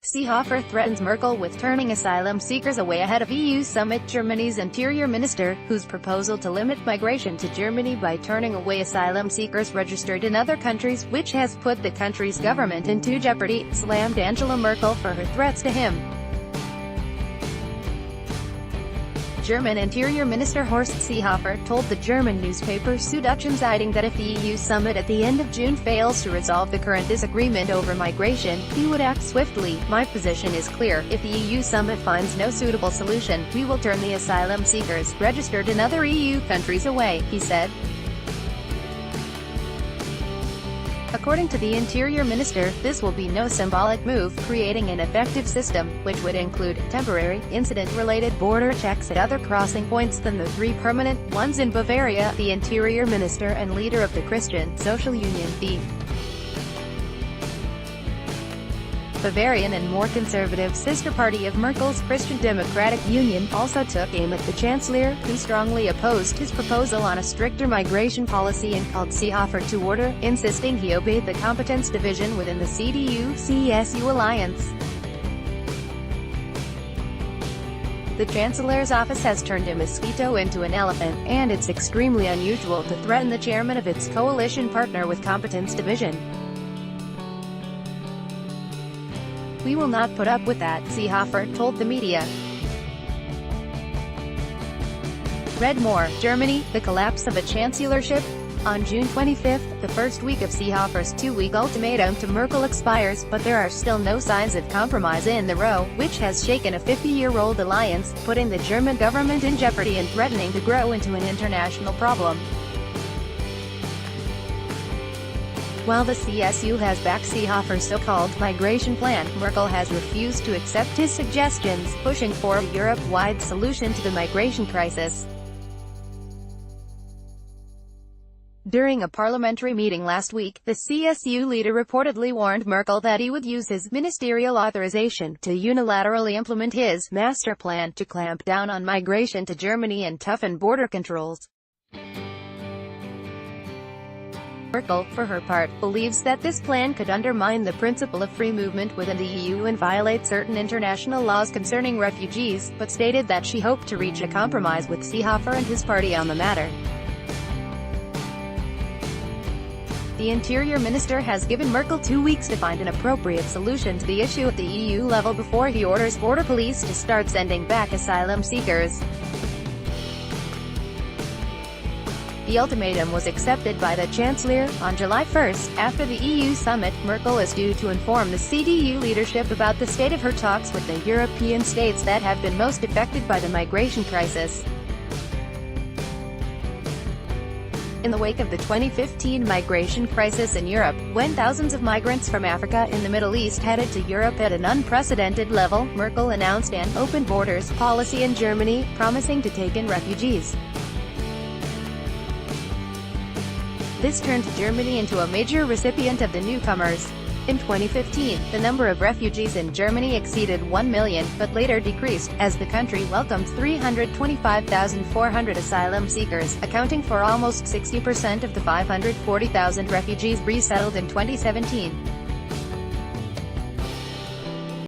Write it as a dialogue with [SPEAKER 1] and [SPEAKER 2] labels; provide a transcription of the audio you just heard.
[SPEAKER 1] Seehofer threatens Merkel with turning asylum seekers away ahead of EU summit. Germany's interior minister, whose proposal to limit migration to Germany by turning away asylum seekers registered in other countries, which has put the country's government into jeopardy, slammed Angela Merkel for her threats to him. German Interior Minister Horst Seehofer told the German newspaper Süddeutsche Zeitung that if the EU summit at the end of June fails to resolve the current disagreement over migration, he would act swiftly. "My position is clear. If the EU summit finds no suitable solution, we will turn the asylum seekers registered in other EU countries away," he said. According to the Interior Minister, this will be no symbolic move, creating an effective system, which would include temporary, incident-related border checks at other crossing points than the three permanent ones in Bavaria. The Interior Minister and leader of the Christian Social Union, the Bavarian and more conservative sister party of Merkel's Christian Democratic Union, also took aim at the Chancellor, who strongly opposed his proposal on a stricter migration policy and called Seehofer to order, insisting he obeyed the competence division within the CDU-CSU alliance. The Chancellor's office has turned a mosquito into an elephant, and it's extremely unusual to threaten the chairman of its coalition partner with competence division. "We will not put up with that," Seehofer told the media. Read more. Germany, the collapse of a chancellorship. On June 25, the first week of Seehofer's two-week ultimatum to Merkel expires, but there are still no signs of compromise in the row, which has shaken a 50-year-old alliance, putting the German government in jeopardy and threatening to grow into an international problem. While the CSU has backed Seehofer's so-called migration plan, Merkel has refused to accept his suggestions, pushing for a Europe-wide solution to the migration crisis. During a parliamentary meeting last week, the CSU leader reportedly warned Merkel that he would use his ministerial authorization to unilaterally implement his master plan to clamp down on migration to Germany and toughen border controls. Merkel, for her part, believes that this plan could undermine the principle of free movement within the EU and violate certain international laws concerning refugees, but stated that she hoped to reach a compromise with Seehofer and his party on the matter. The Interior Minister has given Merkel 2 weeks to find an appropriate solution to the issue at the EU level before he orders border police to start sending back asylum seekers. The ultimatum was accepted by the Chancellor. On July 1, after the EU summit, Merkel is due to inform the CDU leadership about the state of her talks with the European states that have been most affected by the migration crisis. In the wake of the 2015 migration crisis in Europe, when thousands of migrants from Africa and the Middle East headed to Europe at an unprecedented level, Merkel announced an open borders policy in Germany, promising to take in refugees. This turned Germany into a major recipient of the newcomers. In 2015, the number of refugees in Germany exceeded 1 million, but later decreased, as the country welcomed 325,400 asylum seekers, accounting for almost 60% of the 540,000 refugees resettled in 2017.